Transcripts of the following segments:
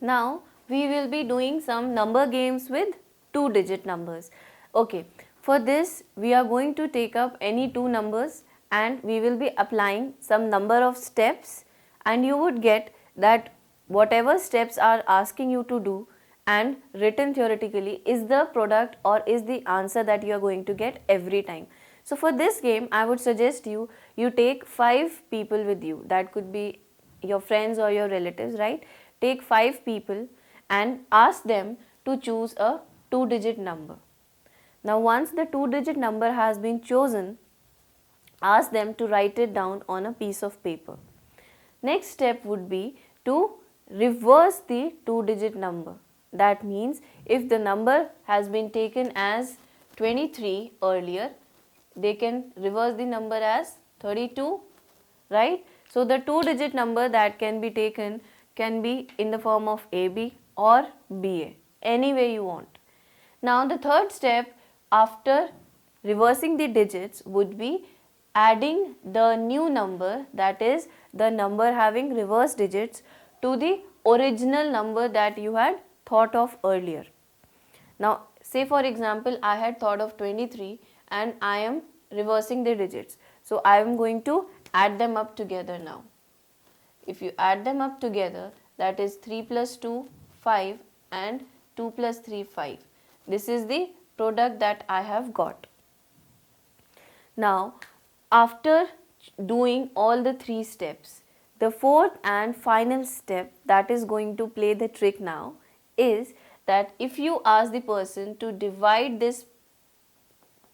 Now we will be doing some number games with 2-digit numbers. Okay, for this we are going to take up any two numbers and we will be applying some number of steps, and you would get that whatever steps are asking you to do and written theoretically is the product or is the answer that you are going to get every time. So for this game I would suggest you take 5 people with you. That could be your friends or your relatives, right? Take 5 people and ask them to choose a 2-digit number. Now once the 2-digit number has been chosen, ask them to write it down on a piece of paper. Next step would be to reverse the 2-digit number. That means if the number has been taken as 23 earlier, they can reverse the number as 32, right? So the 2-digit number that can be taken can be in the form of AB or BA, any way you want. Now the third step after reversing the digits would be adding the new number, that is the number having reverse digits, to the original number that you had thought of earlier. Now say for example I had thought of 23 and I am reversing the digits. So I am going to add them up together now. If you add them up together, that is 3 plus 2, 5 and 2 plus 3, 5. This is the product that I have got. Now after doing all the 3 steps, the fourth and final step that is going to play the trick now is that if you ask the person to divide this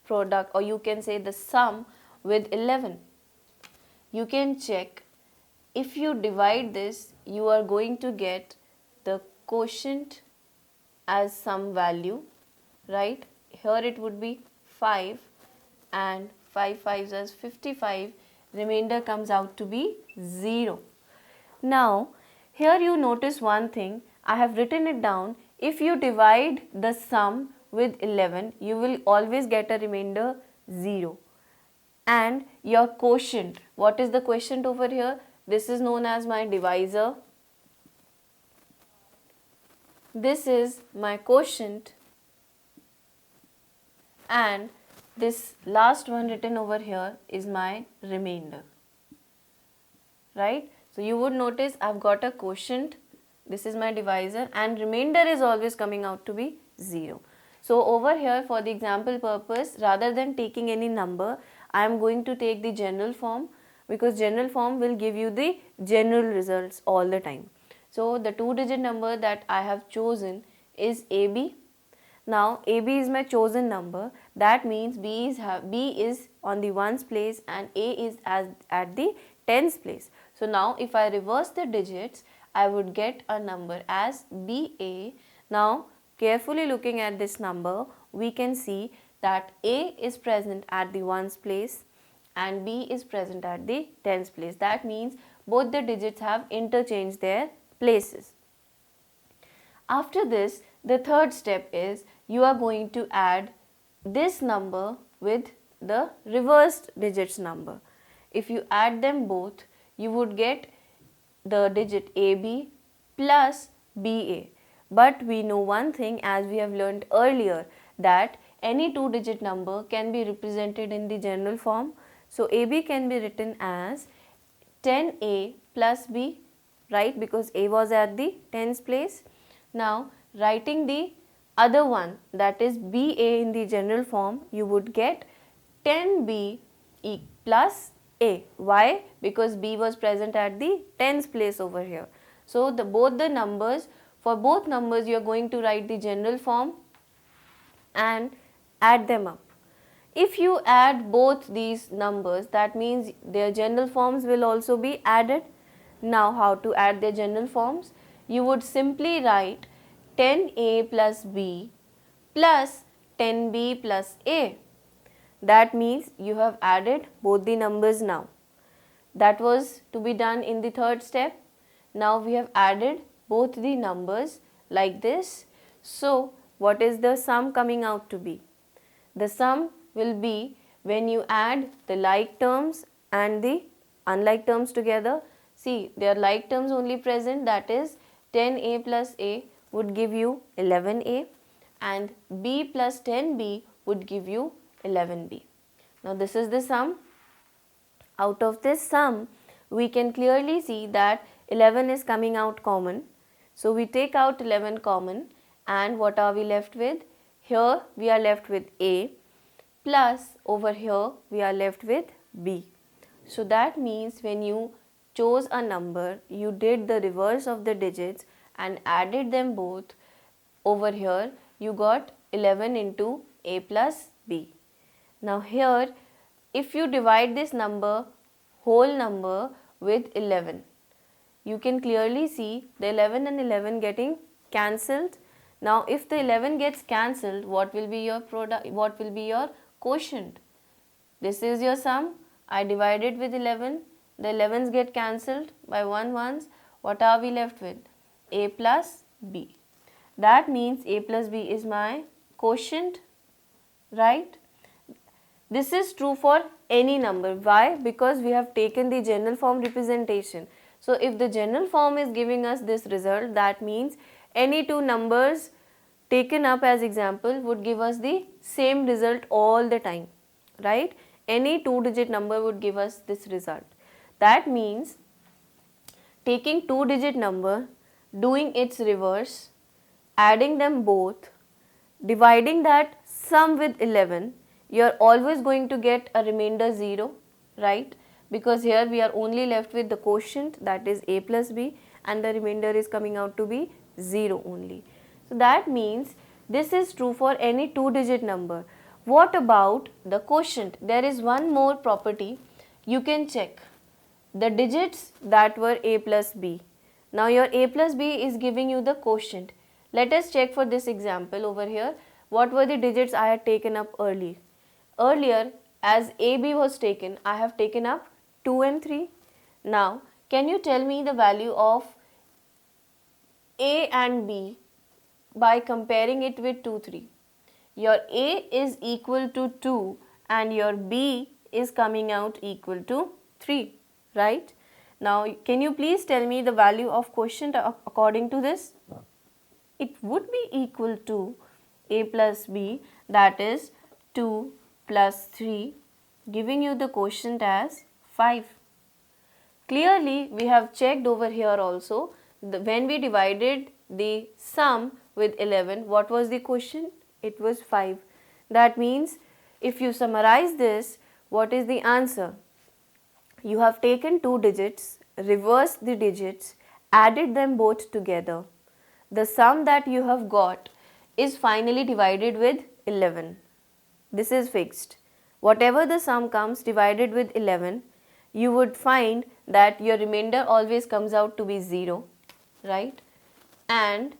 product, or you can say the sum, with 11, you can check. If you divide this, you are going to get the quotient as some value, right? Here it would be 5 and 5 5s as 55, remainder comes out to be 0. Now here you notice one thing, I have written it down. If you divide the sum with 11, you will always get a remainder 0. And your quotient, what is the quotient over here? This is known as my divisor. This is my quotient, and this last one written over here is my remainder, right? So you would notice I've got a quotient, this is my divisor, and remainder is always coming out to be 0. So over here, for the example purpose, rather than taking any number, I am going to take the general form, because general form will give you the general results all the time. So the 2-digit number that I have chosen is AB. Now AB is my chosen number. That means B is on the ones place and A is at the tens place. So now if I reverse the digits, I would get a number as BA. Now carefully looking at this number, we can see that A is present at the ones place and B is present at the tens place. That means both the digits have interchanged their places. After this, the third step is you are going to add this number with the reversed digits number. If you add them both, you would get the digit AB plus BA. But we know one thing, as we have learned earlier, that any 2-digit number can be represented in the general form. So AB can be written as 10A plus B, right, because A was at the tens place. Now writing the other one, that is BA, in the general form, you would get 10B plus A. Why? Because B was present at the tens place over here. So for both numbers you are going to write the general form and add them up. If you add both these numbers, that means their general forms will also be added. Now how to add their general forms? You would simply write 10A plus B plus 10B plus A. That means you have added both the numbers now. That was to be done in the third step. Now we have added both the numbers like this. So what is the sum coming out to be? The sum will be when you add the like terms and the unlike terms together. See, there are like terms only present, that is 10a plus a would give you 11a, and b plus 10b would give you 11b. Now this is the sum. Out of this sum, we can clearly see that 11 is coming out common. So we take out 11 common, and what are we left with? Here we are left with a, plus over here we are left with b. So that means when you chose a number, you did the reverse of the digits and added them both. Over here you got 11 into a plus b. Now here, if you divide this number, whole number, with 11, you can clearly see the 11 and 11 getting cancelled. Now if the 11 gets cancelled, what will be your product? What will be your quotient? This is your sum. I divided with 11. The 11s get cancelled by 1 once. What are we left with? A plus b. That means a plus b is my quotient, right? This is true for any number. Why? Because we have taken the general form representation. So if the general form is giving us this result, that means any two numbers taken up as example would give us the same result all the time, right? Any two-digit number would give us this result. That means taking two-digit number, doing its reverse, adding them both, dividing that sum with 11, you are always going to get a remainder 0, right? Because here we are only left with the quotient, that is a plus b, and the remainder is coming out to be 0 only. So that means this is true for any two-digit number. What about the quotient? There is one more property you can check. The digits that were a plus b. Now your a plus b is giving you the quotient. Let us check for this example over here. What were the digits I had taken up earlier? Earlier, as AB was taken, I have taken up 2 and 3. Now, can you tell me the value of A and B by comparing it with 2, 3? Your A is equal to 2 and your B is coming out equal to 3, right? Now, can you please tell me the value of quotient according to this? It would be equal to A plus B, that is 2 plus 3, giving you the quotient as 5. Clearly, we have checked over here also, when we divided the sum with 11, what was the quotient? It was 5. That means, if you summarize this, what is the answer? You have taken two digits, reversed the digits, added them both together. The sum that you have got is finally divided with 11. This is fixed. Whatever the sum comes divided with 11, you would find that your remainder always comes out to be 0, right? And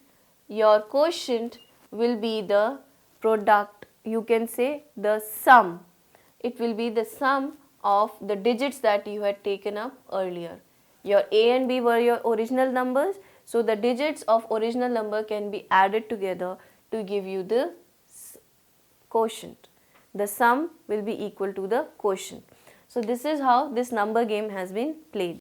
your quotient will be the product, you can say the sum. It will be the sum of the digits that you had taken up earlier. Your A and B were your original numbers, so the digits of original number can be added together to give you the quotient. The sum will be equal to the quotient. So this is how this number game has been played.